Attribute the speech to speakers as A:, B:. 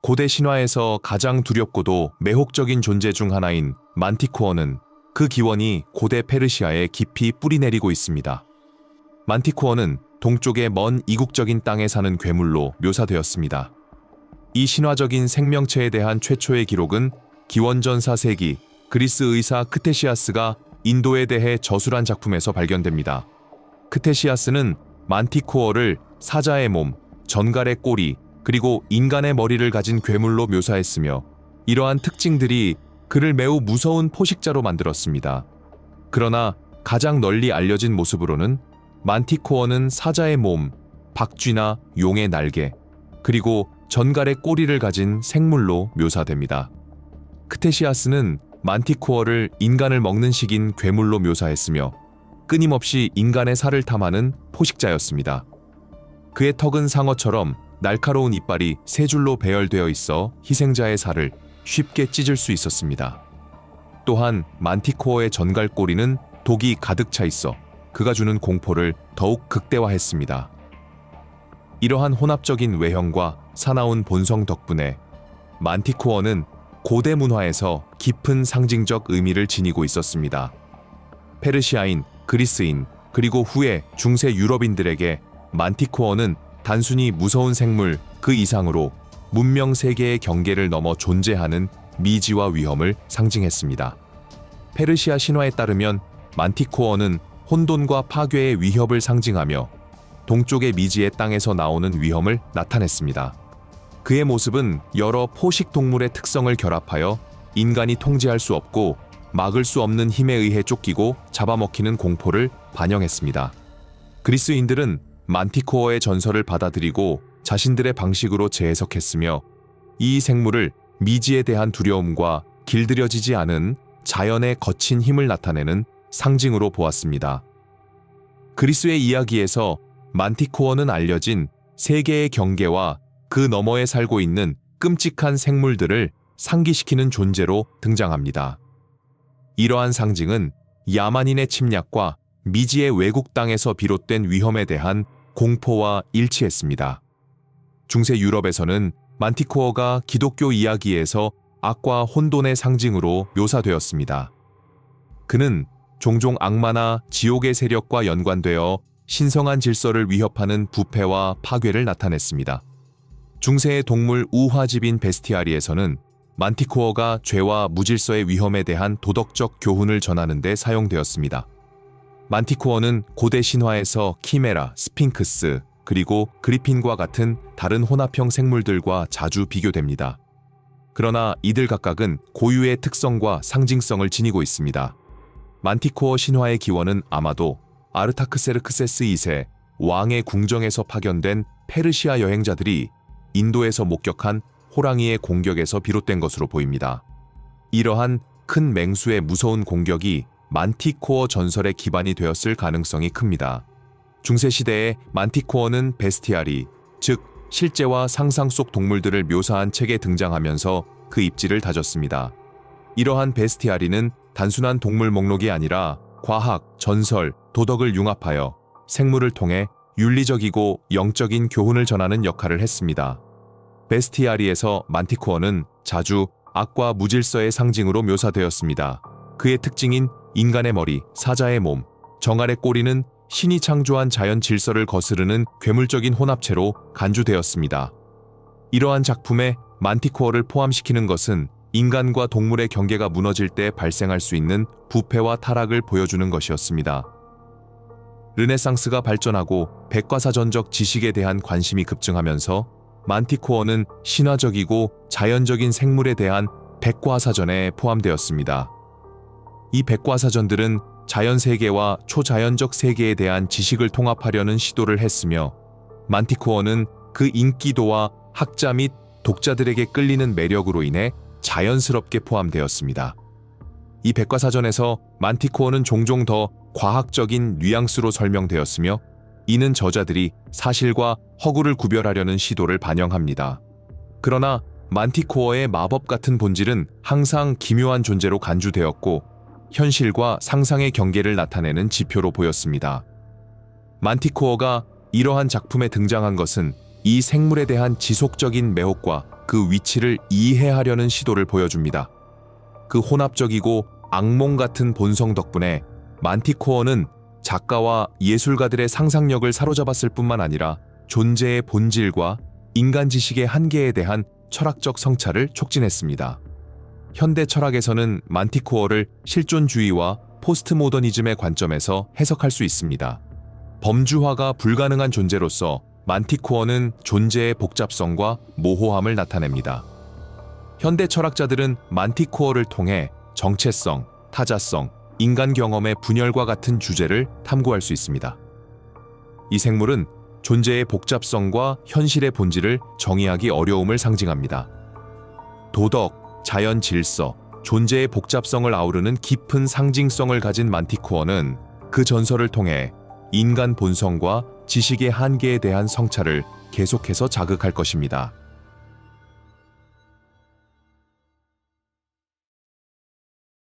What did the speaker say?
A: 고대 신화에서 가장 두렵고도 매혹적인 존재 중 하나인 만티코어는 그 기원이 고대 페르시아에 깊이 뿌리내리고 있습니다. 만티코어는 동쪽의 먼 이국적인 땅에 사는 괴물로 묘사되었습니다. 이 신화적인 생명체에 대한 최초의 기록은 기원전 4세기 그리스 의사 크테시아스가 인도에 대해 저술한 작품에서 발견됩니다. 크테시아스는 만티코어를 사자의 몸, 전갈의 꼬리, 그리고 인간의 머리를 가진 괴물로 묘사했으며 이러한 특징들이 그를 매우 무서운 포식자로 만들었습니다. 그러나 가장 널리 알려진 모습으로는 만티코어는 사자의 몸, 박쥐나 용의 날개, 그리고 전갈의 꼬리를 가진 생물로 묘사됩니다. 크테시아스는 만티코어를 인간을 먹는 식인 괴물로 묘사했으며 끊임없이 인간의 살을 탐하는 포식자였습니다. 그의 턱은 상어처럼 날카로운 이빨이 세 줄로 배열되어 있어 희생자의 살을 쉽게 찢을 수 있었습니다. 또한 만티코어의 전갈꼬리는 독이 가득 차 있어 그가 주는 공포를 더욱 극대화했습니다. 이러한 혼합적인 외형과 사나운 본성 덕분에 만티코어는 고대 문화에서 깊은 상징적 의미를 지니고 있었습니다. 페르시아인, 그리스인, 그리고 후에 중세 유럽인들에게 만티코어는 단순히 무서운 생물 그 이상으로 문명 세계의 경계를 넘어 존재하는 미지와 위험을 상징했습니다. 페르시아 신화에 따르면 만티코어는 혼돈과 파괴의 위협을 상징하며 동쪽의 미지의 땅에서 나오는 위험을 나타냈습니다. 그의 모습은 여러 포식 동물의 특성을 결합하여 인간이 통제할 수 없고 막을 수 없는 힘에 의해 쫓기고 잡아먹히는 공포를 반영했습니다. 그리스인들은 만티코어의 전설을 받아들이고 자신들의 방식으로 재해석했으며 이 생물을 미지에 대한 두려움과 길들여지지 않은 자연의 거친 힘을 나타내는 상징으로 보았습니다. 그리스의 이야기에서 만티코어는 알려진 세계의 경계와 그 너머에 살고 있는 끔찍한 생물들을 상기시키는 존재로 등장합니다. 이러한 상징은 야만인의 침략과 미지의 외국 땅에서 비롯된 위험에 대한 공포와 일치했습니다. 중세 유럽에서는 만티코어가 기독교 이야기에서 악과 혼돈의 상징으로 묘사되었습니다. 그는 종종 악마나 지옥의 세력과 연관되어 신성한 질서를 위협하는 부패와 파괴를 나타냈습니다. 중세의 동물 우화집인 베스티아리에서는 만티코어가 죄와 무질서의 위험에 대한 도덕적 교훈을 전하는 데 사용되었습니다. 만티코어는 고대 신화에서 키메라, 스핑크스, 그리고 그리핀과 같은 다른 혼합형 생물들과 자주 비교됩니다. 그러나 이들 각각은 고유의 특성과 상징성을 지니고 있습니다. 만티코어 신화의 기원은 아마도 아르타크세르크세스 2세 왕의 궁정에서 파견된 페르시아 여행자들이 인도에서 목격한 호랑이의 공격에서 비롯된 것으로 보입니다. 이러한 큰 맹수의 무서운 공격이 만티코어 전설의 기반이 되었을 가능성이 큽니다. 중세시대에 만티코어는 베스티아리, 즉 실제와 상상 속 동물들을 묘사한 책에 등장하면서 그 입지를 다졌습니다. 이러한 베스티아리는 단순한 동물 목록이 아니라 과학, 전설, 도덕을 융합하여 생물을 통해 윤리적이고 영적인 교훈을 전하는 역할을 했습니다. 베스티아리에서 만티코어는 자주 악과 무질서의 상징으로 묘사되었습니다. 그의 특징인 인간의 머리, 사자의 몸, 정알의 꼬리는 신이 창조한 자연 질서를 거스르는 괴물적인 혼합체로 간주되었습니다. 이러한 작품에 만티코어를 포함시키는 것은 인간과 동물의 경계가 무너질 때 발생할 수 있는 부패와 타락을 보여주는 것이었습니다. 르네상스가 발전하고 백과사전적 지식에 대한 관심이 급증하면서 만티코어는 신화적이고 자연적인 생물에 대한 백과사전에 포함되었습니다. 이 백과사전들은 자연세계와 초자연적 세계에 대한 지식을 통합하려는 시도를 했으며 만티코어는 그 인기도와 학자 및 독자들에게 끌리는 매력으로 인해 자연스럽게 포함되었습니다. 이 백과사전에서 만티코어는 종종 더 과학적인 뉘앙스로 설명되었으며 이는 저자들이 사실과 허구를 구별하려는 시도를 반영합니다. 그러나 만티코어의 마법 같은 본질은 항상 기묘한 존재로 간주되었고 현실과 상상의 경계를 나타내는 지표로 보였습니다. 만티코어가 이러한 작품에 등장한 것은 이 생물에 대한 지속적인 매혹과 그 위치를 이해하려는 시도를 보여줍니다. 그 혼합적이고 악몽 같은 본성 덕분에 만티코어는 작가와 예술가들의 상상력을 사로잡았을 뿐만 아니라 존재의 본질과 인간 지식의 한계에 대한 철학적 성찰을 촉진했습니다. 현대 철학에서는 만티코어를 실존주의와 포스트모더니즘의 관점에서 해석할 수 있습니다. 범주화가 불가능한 존재로서 만티코어는 존재의 복잡성과 모호함을 나타냅니다. 현대 철학자들은 만티코어를 통해 정체성, 타자성, 인간 경험의 분열과 같은 주제를 탐구할 수 있습니다. 이 생물은 존재의 복잡성과 현실의 본질을 정의하기 어려움을 상징합니다. 도덕, 자연 질서, 존재의 복잡성을 아우르는 깊은 상징성을 가진 만티코어는 그 전설을 통해 인간 본성과 지식의 한계에 대한 성찰을 계속해서 자극할 것입니다.